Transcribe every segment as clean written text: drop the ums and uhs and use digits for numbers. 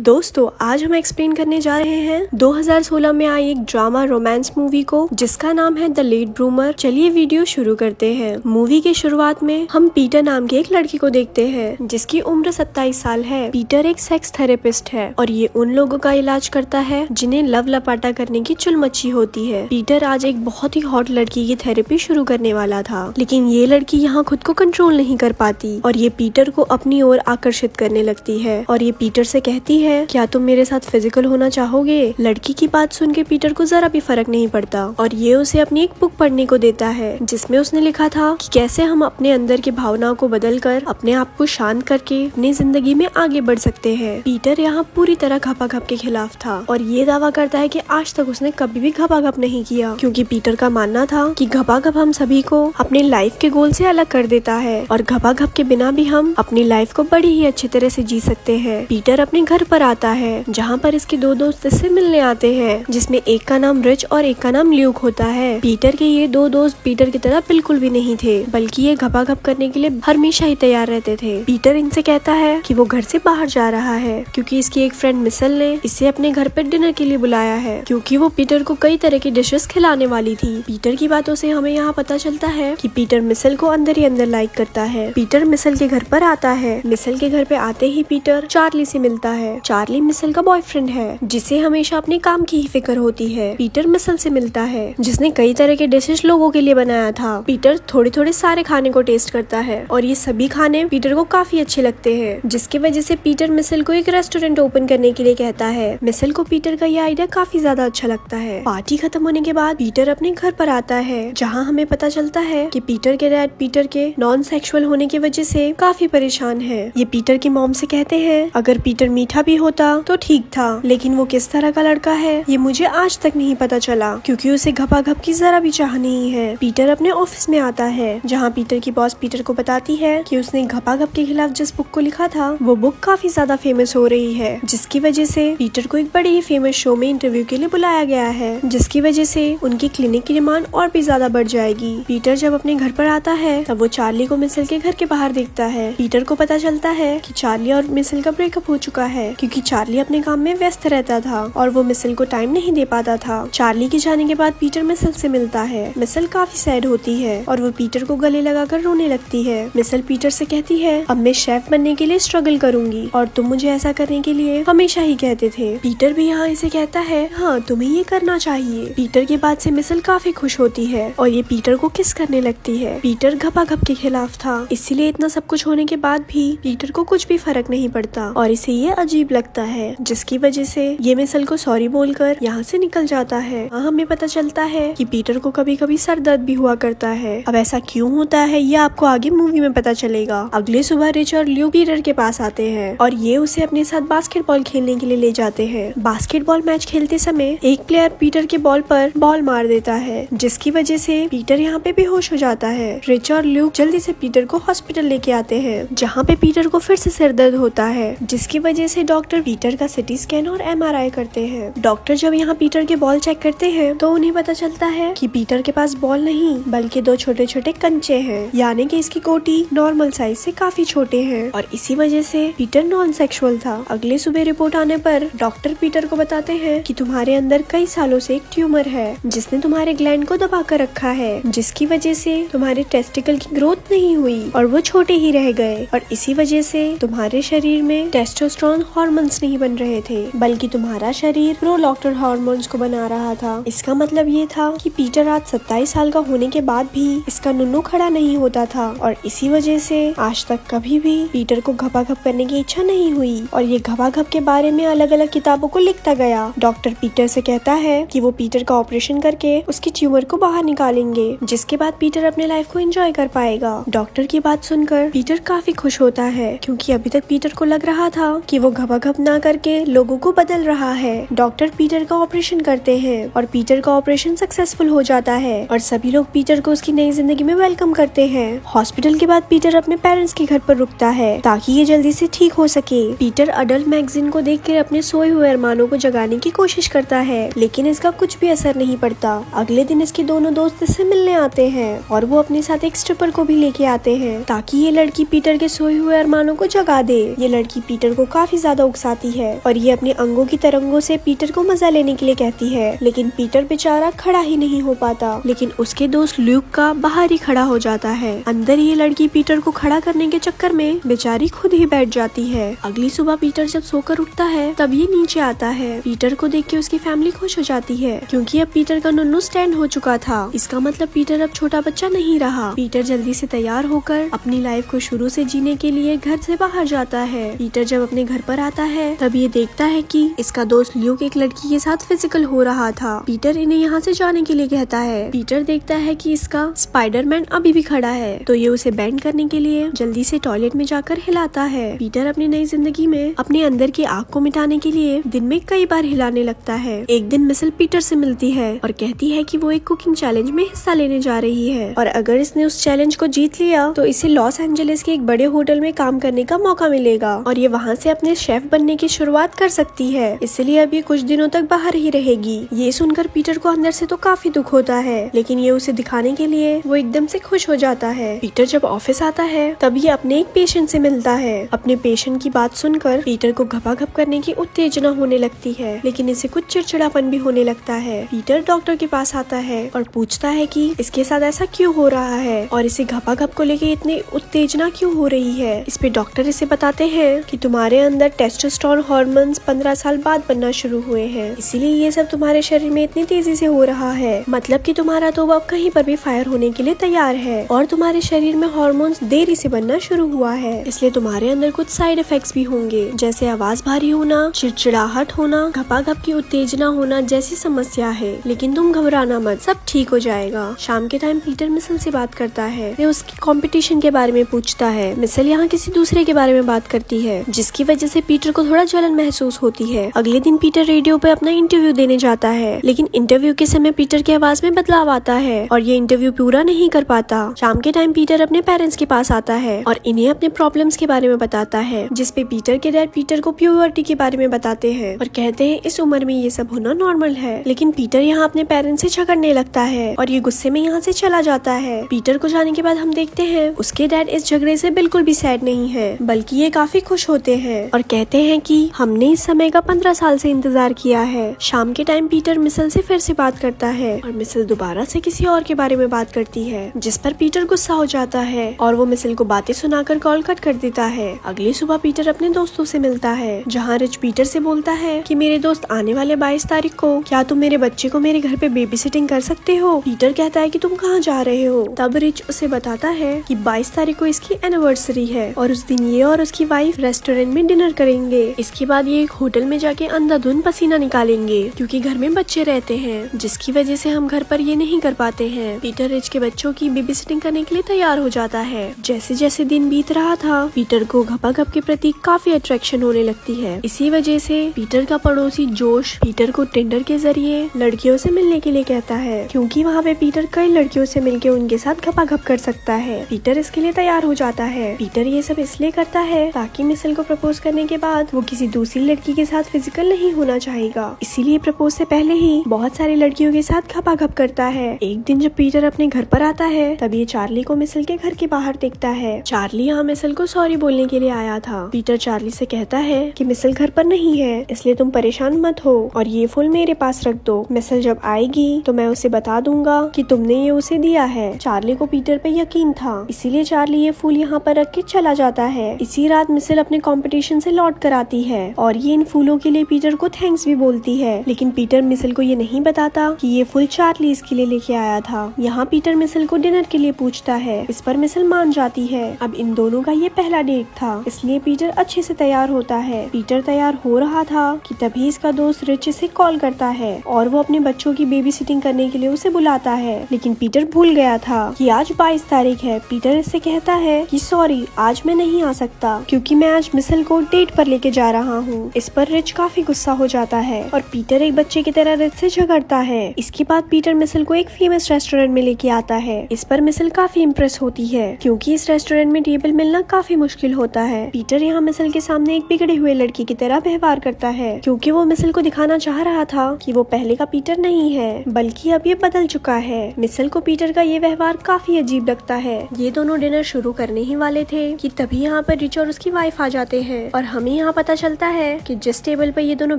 दोस्तों आज हम एक्सप्लेन करने जा रहे हैं 2016 में आई एक ड्रामा रोमांस मूवी को जिसका नाम है द लेट ब्रूमर। चलिए वीडियो शुरू करते हैं। मूवी की शुरुआत में हम पीटर नाम के एक लड़की को देखते हैं जिसकी उम्र 27 साल है। पीटर एक सेक्स थेरेपिस्ट है और ये उन लोगों का इलाज करता है जिन्हें लव लपाटा करने की चुल मची होती है। पीटर आज एक बहुत ही हॉट लड़की की थेरेपी शुरू करने वाला था, लेकिन ये लड़की यहाँ खुद को कंट्रोल नहीं कर पाती और ये पीटर को अपनी ओर आकर्षित करने लगती है और ये पीटर से कहती है, क्या तुम मेरे साथ फिजिकल होना चाहोगे? लड़की की बात सुन के पीटर को जरा भी फर्क नहीं पड़ता और ये उसे अपनी एक बुक पढ़ने को देता है जिसमें उसने लिखा था कि कैसे हम अपने अंदर की भावनाओं को बदलकर अपने आप को शांत करके अपनी जिंदगी में आगे बढ़ सकते हैं। पीटर यहाँ पूरी तरह घपाघप के खिलाफ था और ये दावा करता है कि आज तक उसने कभी भी घपाघप नहीं किया, क्योंकि पीटर का मानना था कि घपाघप हम सभी को अपने लाइफ के गोल से अलग कर देता है और घपाघप के बिना भी हम अपनी लाइफ को बड़ी ही अच्छी तरह से जी सकते हैं। पीटर अपने घर पर आता है जहाँ पर इसके दो दोस्त इससे मिलने आते हैं, जिसमें एक का नाम रिच और एक का नाम ल्यूक होता है। पीटर के ये दो दोस्त पीटर की तरह बिल्कुल भी नहीं थे, बल्कि ये घपाघप करने के लिए हमेशा ही तैयार रहते थे। पीटर इनसे कहता है कि वो घर से बाहर जा रहा है क्योंकि इसकी एक फ्रेंड मिसल ने इसे अपने घर पर डिनर के लिए बुलाया है, क्योंकि वो पीटर को कई तरह की डिशेस खिलाने वाली थी। पीटर की बातों से हमें यहाँ पता चलता है कि पीटर मिसल को अंदर ही अंदर लाइक करता है। पीटर मिसल के घर पर आता है। मिसल के घर पे आते ही पीटर चार्ली से मिलता है। चार्ली मिसल का बॉयफ्रेंड है जिसे हमेशा अपने काम की ही फिक्र होती है। पीटर मिसल से मिलता है जिसने कई तरह के डिशेस लोगों के लिए बनाया था। पीटर थोड़े थोड़े सारे खाने को टेस्ट करता है और ये सभी खाने पीटर को काफी अच्छे लगते हैं, जिसकी वजह से पीटर मिसल को एक रेस्टोरेंट ओपन करने के लिए कहता है। मिसल को पीटर का ये आइडिया काफी ज्यादा अच्छा लगता है। पार्टी खत्म होने के बाद पीटर अपने घर पर आता है जहाँ हमें पता चलता है कि पीटर के डैड पीटर के नॉन सेक्सुअल होने की वजह से काफी परेशान है। ये पीटर की मॉम से कहते हैं अगर पीटर मीठा भी होता तो ठीक था, लेकिन वो किस तरह का लड़का है ये मुझे आज तक नहीं पता चला, क्योंकि उसे घपाघप की जरा भी चाह नहीं है। पीटर अपने ऑफिस में आता है जहाँ पीटर की बॉस पीटर को बताती है कि उसने घपाघप के खिलाफ जिस बुक को लिखा था वो बुक काफी ज्यादा फेमस हो रही है, जिसकी वजह से पीटर को एक बड़े ही फेमस शो में इंटरव्यू के लिए बुलाया गया है, जिसकी वजह से उनकी क्लिनिक की डिमांड और भी ज्यादा बढ़ जाएगी। पीटर जब अपने घर पर आता है तब वो चार्ली को मिसल के घर के बाहर देखता है। पीटर को पता चलता है कि चार्ली और मिसल का ब्रेकअप हो चुका है, क्योंकि चार्ली अपने काम में व्यस्त रहता था और वो मिसल को टाइम नहीं दे पाता था। चार्ली के जाने के बाद पीटर मिसल से मिलता है। मिसल काफी सैड होती है और वो पीटर को गले लगाकर रोने लगती है। मिसल पीटर से कहती है अब मैं शेफ बनने के लिए स्ट्रगल करूंगी और तुम मुझे ऐसा करने के लिए हमेशा ही कहते थे। पीटर भी यहाँ इसे कहता है हाँ तुम्हें ये करना चाहिए। पीटर की बात से मिसल काफी खुश होती है और ये पीटर को किस करने लगती है। पीटर घपाघप के खिलाफ था, इसीलिए इतना सब कुछ होने के बाद भी पीटर को कुछ भी फर्क नहीं पड़ता और इसे ये अजीब लगता है, जिसकी वजह से ये मिसल को सॉरी बोलकर यहाँ से निकल जाता है। हमें पता चलता है कि पीटर को कभी कभी सर दर्द भी हुआ करता है। अब ऐसा क्यों होता है ये आपको आगे मूवी में पता चलेगा। अगले सुबह रिच और ल्यूक पीटर के पास आते हैं और ये उसे अपने साथ बास्केटबॉल खेलने के लिए ले जाते हैं। बास्केटबॉल मैच खेलते समय एक प्लेयर पीटर के बॉल पर बॉल मार देता है, जिसकी वजह से पीटर यहाँ पे बेहोश हो जाता है। रिच और ल्यूक जल्दी से पीटर को हॉस्पिटल लेके आते हैं, जहाँ पे पीटर को फिर से सिर दर्द होता है, जिसकी वजह से डॉक्टर पीटर का सिटी स्कैन और MRI करते हैं। डॉक्टर जब यहाँ पीटर के बॉल चेक करते हैं तो उन्हें पता चलता है कि पीटर के पास बॉल नहीं बल्कि दो छोटे छोटे कंचे हैं, यानी कि इसकी गोटी नॉर्मल साइज से काफी छोटे हैं और इसी वजह से पीटर नॉन सेक्सुअल था। अगले सुबह रिपोर्ट आने पर डॉक्टर पीटर को बताते हैं कि तुम्हारे अंदर कई सालों से एक ट्यूमर है जिसने तुम्हारे ग्लैंड को दबा कर रखा है, जिसकी वजह से तुम्हारे टेस्टिकल की ग्रोथ नहीं हुई और वो छोटे ही रह गए और इसी वजह से तुम्हारे शरीर में टेस्टोस्टेरोन हार्मोन्स नहीं बन रहे थे, बल्कि तुम्हारा शरीर प्रोलैक्टिन हार्मोन्स को बना रहा था। इसका मतलब ये था कि पीटर आज 27 साल का होने के बाद भी इसका नुन्नू खड़ा नहीं होता था और इसी वजह से आज तक कभी भी पीटर को घपाघप करने की इच्छा नहीं हुई और ये घपाघप के बारे में अलग अलग किताबों को लिखता गया। डॉक्टर पीटर से कहता है कि वो पीटर का ऑपरेशन करके उसकी ट्यूमर को बाहर निकालेंगे, जिसके बाद पीटर अपने लाइफ को एंजॉय कर पाएगा। डॉक्टर की बात सुनकर पीटर काफी खुश होता है, क्योंकि अभी तक पीटर को लग रहा था कि वो घपाघप ना करके लोगों को बदल रहा है। डॉक्टर पीटर का ऑपरेशन करते हैं और पीटर का ऑपरेशन सक्सेसफुल हो जाता है और सभी लोग पीटर को उसकी नई जिंदगी में वेलकम करते हैं। हॉस्पिटल के बाद पीटर अपने पेरेंट्स के घर पर रुकता है ताकि ये जल्दी से ठीक हो सके। पीटर अडल्ट मैगजीन को देखकर अपने सोए हुए अरमानों को जगाने की कोशिश करता है, लेकिन इसका कुछ भी असर नहीं पड़ता। अगले दिन इसके दोनों दोस्त इससे मिलने आते हैं और वो अपने साथ एक स्ट्रिपर को भी लेके आते हैं ताकि ये लड़की पीटर के सोए हुए अरमानों को जगा दे। ये लड़की पीटर को काफी ज्यादा उकसाती है और ये अपने अंगों की तरंगों से पीटर को मजा लेने के लिए कहती है, लेकिन पीटर बेचारा खड़ा ही नहीं हो पाता। लेकिन उसके दोस्त ल्यूक का बाहर ही खड़ा हो जाता है। अंदर ये लड़की पीटर को खड़ा करने के चक्कर में बेचारी खुद ही बैठ जाती है। अगली सुबह पीटर जब सोकर उठता है तब ये नीचे आता है। पीटर को देख के उसकी फैमिली खुश हो जाती है क्योंकि अब पीटर का नुन्नू स्टैंड हो चुका था। इसका मतलब पीटर अब छोटा बच्चा नहीं रहा। पीटर जल्दी से तैयार होकर अपनी लाइफ को शुरू से जीने के लिए घर से बाहर जाता है। पीटर जब अपने घर पर आता है तब ये देखता है कि इसका दोस्त ल्यूक एक लड़की के साथ फिजिकल हो रहा था। पीटर इन्हें यहाँ से जाने के लिए कहता है। पीटर देखता है कि इसका स्पाइडरमैन अभी भी खड़ा है तो ये उसे बैंड करने के लिए जल्दी से टॉयलेट में जाकर हिलाता है। पीटर अपनी नई जिंदगी में अपने अंदर की आग को मिटाने के लिए दिन में कई बार हिलाने लगता है। एक दिन मिसल पीटर से मिलती है और कहती है कि वो एक कुकिंग चैलेंज में हिस्सा लेने जा रही है और अगर इसने उस चैलेंज को जीत लिया तो इसे लॉस एंजलिस के एक बड़े होटल में काम करने का मौका मिलेगा और ये वहाँ से अपने शेफ बनने की शुरुआत कर सकती है। इसलिए अब ये कुछ दिनों तक बाहर ही रहेगी। ये सुनकर पीटर को अंदर से तो काफी दुख होता है, लेकिन ये उसे दिखाने के लिए वो एकदम से खुश हो जाता है। पीटर जब ऑफिस आता है तब ये अपने एक पेशेंट से मिलता है। अपने पेशेंट की बात सुनकर पीटर को घपाघप करने की उत्तेजना होने लगती है, लेकिन इसे कुछ चिड़चिड़ापन भी होने लगता है। पीटर डॉक्टर के पास आता है और पूछता है कि इसके साथ ऐसा क्यों हो रहा है और इसे घपाघप को लेके इतनी उत्तेजना क्यों हो रही है। इस पे डॉक्टर इसे बताते हैं कि तुम्हारे अंदर टेस्टोस्टेरोन हार्मोन्स 15 साल बाद बनना शुरू हुए हैं, इसीलिए ये सब तुम्हारे शरीर में इतनी तेजी से हो रहा है। मतलब कि तुम्हारा तो अब कहीं पर भी फायर होने के लिए तैयार है और तुम्हारे शरीर में हार्मोन्स देरी से बनना शुरू हुआ है, इसलिए तुम्हारे अंदर कुछ साइड इफेक्ट्स भी होंगे, जैसे आवाज भारी होना, चिड़चिड़ाहट होना, घपाघप की उत्तेजना होना जैसी समस्या है। लेकिन तुम घबराना मत, सब ठीक हो जाएगा। शाम के टाइम पीटर मिसल से बात करता है। वे उसकी कंपटीशन के बारे में पूछता है। मिसल यहाँ किसी दूसरे के बारे में बात करती है, जिसकी वजह से पीटर को थोड़ा जलन महसूस होती है। अगले दिन पीटर रेडियो पे अपना इंटरव्यू देने जाता है, लेकिन इंटरव्यू के समय पीटर की आवाज में बदलाव आता है और ये इंटरव्यू पूरा नहीं कर पाता। शाम के टाइम पीटर अपने पेरेंट्स के पास आता है और इन्हें अपने प्रॉब्लम्स के बारे में बताता है, जिसपे पीटर के डैड पीटर को प्यूबर्टी के बारे में बताते हैं और कहते हैं इस उम्र में ये सब होना नॉर्मल है। लेकिन पीटर यहाँ अपने पेरेंट्स से झगड़ने लगता है और ये गुस्से में यहाँ से चला जाता है। पीटर को जाने के बाद हम देखते हैं उसके डैड इस झगड़े से बिल्कुल भी सैड नहीं है, बल्कि ये काफी खुश होते हैं और कहते हैं कि हमने इस समय का 15 साल से इंतजार किया है। शाम के टाइम पीटर मिसल से फिर से बात करता है और मिसल दोबारा से किसी और के बारे में बात करती है, जिस पर पीटर गुस्सा हो जाता है और वो मिसल को बातें सुनाकर कॉल कट कर देता है। अगली सुबह पीटर अपने दोस्तों से मिलता है, जहाँ रिच पीटर से बोलता है कि मेरे दोस्त आने वाले 22 तारीख को क्या तुम मेरे बच्चे को मेरे घर पे बेबी सिटिंग कर सकते हो। पीटर कहता है कि तुम कहाँ जा रहे हो। तब रिच उसे बताता है कि 22 तारीख को इसकी एनिवर्सरी है और उस दिन ये और उसकी वाइफ रेस्टोरेंट में डिनर करेंगे। इसके बाद ये एक होटल में जाके अंधाधुंध पसीना निकालेंगे क्योंकि घर में बच्चे रहते हैं, जिसकी वजह से हम घर पर ये नहीं कर पाते हैं। पीटर रिच के बच्चों की बेबी सिटिंग करने के लिए तैयार हो जाता है। जैसे जैसे दिन बीत रहा था पीटर को घपाघप के प्रति काफी अट्रैक्शन होने लगती है। इसी वजह से पीटर का पड़ोसी जोश पीटर को टिंडर के जरिए लड़कियों से मिलने के लिए कहता है, क्योंकि वहाँ पे पीटर कई लड़कियों से मिलके उनके साथ घपाघप कर सकता है। पीटर इसके लिए तैयार हो जाता है। पीटर ये सब इसलिए करता है ताकि मिसल को प्रपोज करने के बाद वो किसी दूसरी लड़की के साथ फिजिकल नहीं होना चाहेगा, इसीलिए प्रपोज से पहले ही बहुत सारी लड़कियों के साथ घपाघप करता है। एक दिन जब पीटर अपने घर पर आता है तब ये चार्ली को मिसल के घर के बाहर देखता है। चार्ली यहाँ मिसल को सॉरी बोलने के लिए आया था। पीटर चार्ली से कहता है कि मिसल घर पर नहीं है, इसलिए तुम परेशान मत हो और ये फूल मेरे पास रख दो। मिसल जब आएगी तो मैं उसे बता दूंगा कि तुमने ये उसे दिया है। चार्ली को पीटर पे यकीन था, इसीलिए चार्ली ये फूल यहाँ पर रख के चला जाता है। इसी रात मिसल अपने कंपटीशन से लौट कर आती है और ये इन फूलों के लिए पीटर को थैंक्स भी बोलती है, लेकिन पीटर मिसल को ये नहीं बताता कि ये फूल चार्ली इसके लिए लेके आया था। यहाँ पीटर मिसल को डिनर के लिए पूछता है, इस पर मिसल मान जाती है। अब इन दोनों का ये पहला डेट था, इसलिए पीटर अच्छे से तैयार होता है। पीटर तैयार हो रहा था कि तभी इसका दोस्त रिच इसे कॉल करता है और वो अपने बच्चों की बेबी सिटिंग करने के लिए उसे बुलाता है, लेकिन पीटर भूल गया था कि आज 22 तारीख है। पीटर इससे कहता है कि सॉरी, आज मैं नहीं आ सकता क्योंकि मैं आज मिसल को डेट पर लेके जा रहा हूँ। इस पर रिच काफी गुस्सा हो जाता है और पीटर एक बच्चे की तरह रिच से झगड़ता है। इसके बाद पीटर मिसल को एक फेमस रेस्टोरेंट में लेके आता है। इस पर मिसल काफी इम्प्रेस होती है क्योंकि इस रेस्टोरेंट में टेबल मिलना काफी मुश्किल होता है। पीटर यहाँ मिसल के सामने एक बिगड़े हुए लड़की की तरह व्यवहार करता है क्योंकि वो मिसल को दिखाना चाह रहा था कि वो पहले का पीटर नहीं है, बल्कि अब ये बदल चुका है। मिसल को पीटर का ये व्यवहार काफी अजीब लगता है। ये दोनों डिनर शुरू करने ही वाले थे कि तभी यहाँ पर रिच और उसकी वाइफ आ जाते हैं और हम हमें यहाँ पता चलता है कि जिस टेबल पर ये दोनों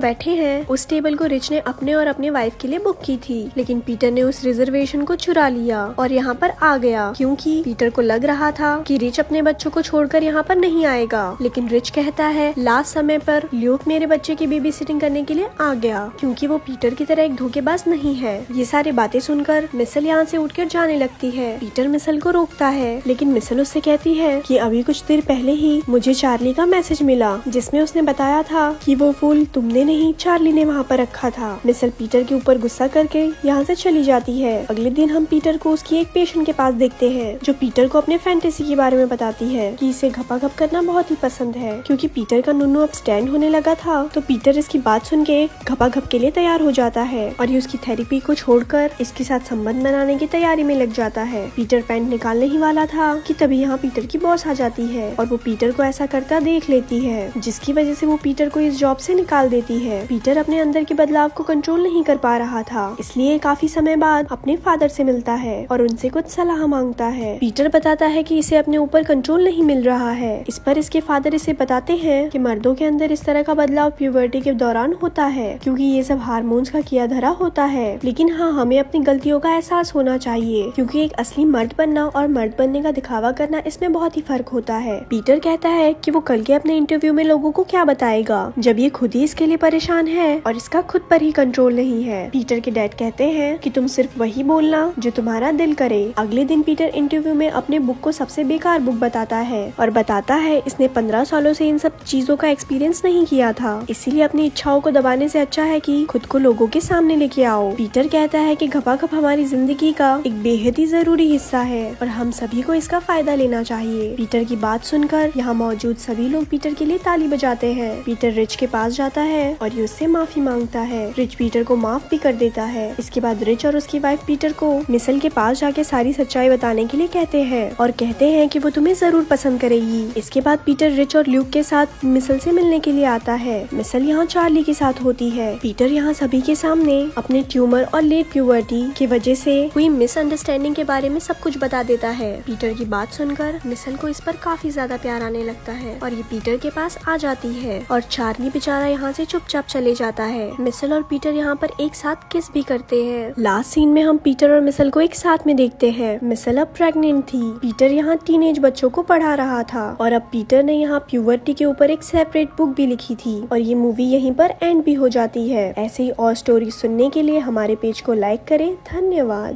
बैठे हैं उस टेबल को रिच ने अपने और अपने वाइफ के लिए बुक की थी, लेकिन पीटर ने उस रिजर्वेशन को चुरा लिया और यहाँ पर आ गया क्योंकि पीटर को लग रहा था कि रिच अपने बच्चों को छोड़कर यहाँ पर नहीं आएगा। लेकिन रिच कहता है लास्ट समय पर ल्यूक मेरे बच्चे की बेबी सिटिंग करने के लिए आ गया क्योंकि वो पीटर की तरह एक धोखेबाज नहीं है। ये सारी बातें सुनकर मिसल यहाँ से उठकर जाने लगती है। पीटर मिसल को रोकता है, लेकिन मिसल उससे कहती है कि अभी कुछ देर पहले ही मुझे चार्ली का मैसेज मिला जिसमें उसने बताया था कि वो फूल तुमने नहीं चार्ली ने वहाँ पर रखा था। मिसल पीटर के ऊपर गुस्सा करके यहाँ से चली जाती है। अगले दिन हम पीटर को उसकी एक पेशेंट के पास देखते हैं जो पीटर को अपने फैंटेसी के बारे में बताती है कि इसे घपाघप करना बहुत ही पसंद है। क्योंकि पीटर का नुन्नू अब स्टैंड होने लगा था तो पीटर इसकी बात सुन के घपाघप के लिए तैयार हो जाता है और ये उसकी थेरेपी को छोड़कर इसके साथ संबंध बनाने की तैयारी में लग जाता है। पीटर पैंट निकालने ही वाला था कि तभी यहाँ पीटर की बॉस आ जाती है और वो पीटर को ऐसा करता देख लेती है, जिसकी वजह से वो पीटर को इस जॉब से निकाल देती है। पीटर अपने अंदर के बदलाव को कंट्रोल नहीं कर पा रहा था, इसलिए काफी समय बाद अपने फादर से मिलता है और उनसे कुछ सलाह मांगता है। पीटर बताता है कि इसे अपने ऊपर कंट्रोल नहीं मिल रहा है। इस पर इसके फादर इसे बताते हैं कि मर्दों के अंदर इस तरह का बदलाव प्यूबर्टी के दौरान होता है क्योंकि ये सब हार्मोन्स का किया धरा होता है। लेकिन हाँ, हमें अपनी गलतियों का एहसास होना चाहिए क्योंकि एक असली मर्द बनना और मर्द बनने का दिखावा करना इसमें बहुत ही फर्क होता है। पीटर कहता है कि वो कल के अपने इंटरव्यू में लोगों को क्या बताएगा जब ये खुद ही इसके लिए परेशान है और इसका खुद पर ही कंट्रोल नहीं है। पीटर के डैड कहते हैं कि तुम सिर्फ वही बोलना जो तुम्हारा दिल करे। अगले दिन पीटर इंटरव्यू में अपने बुक को सबसे बेकार बुक बताता है और बताता है इसने 15 सालों से इन सब चीजों का एक्सपीरियंस नहीं किया था, इसीलिए अपनी इच्छाओं को दबाने से अच्छा है कि खुद को लोगों के सामने लेके आओ। पीटर कहता है कि घपाघप हमारी जिंदगी का एक बेहद ही जरूरी हिस्सा है और हम सभी को इसका फायदा लेना चाहिए। पीटर की बात सुनकर यहाँ मौजूद सभी लोग पीटर के लिए ताली बजाते हैं। पीटर रिच के पास जाता है और ये उससे माफी मांगता है। रिच पीटर को माफ भी कर देता है। इसके बाद रिच और उसकी वाइफ पीटर को मिसल के पास जाके सारी सच्चाई बताने के लिए कहते हैं और कहते हैं कि वो तुम्हें जरूर पसंद करेगी। इसके बाद पीटर रिच और ल्यूक के साथ मिसल से मिलने के लिए आता है। मिसल यहाँ चार्ली के साथ होती है। पीटर यहाँ सभी के सामने अपने ट्यूमर और लेट प्यूबर्टी की वजह से हुई मिसअंडरस्टैंडिंग के बारे में सब कुछ बता देता है। पीटर की बात सुनकर मिसल को इस पर काफी ज्यादा प्यार आने लगता है और ये पीटर के पास आ जाती है और चार्ली बेचारा यहाँ से चुपचाप चले जाता है। मिसल और पीटर यहाँ पर एक साथ किस भी करते हैं। लास्ट सीन में हम पीटर और मिसल को एक साथ में देखते हैं। मिसल अब प्रेग्नेंट थी। पीटर यहाँ टीनेज बच्चों को पढ़ा रहा था और अब पीटर ने यहाँ प्यूबर्टी के ऊपर एक सेपरेट बुक भी लिखी थी और ये मूवी यहीं पर एंड भी हो जाती है। ऐसे ही और स्टोरी सुनने के लिए हमारे पेज को लाइक करें। धन्यवाद।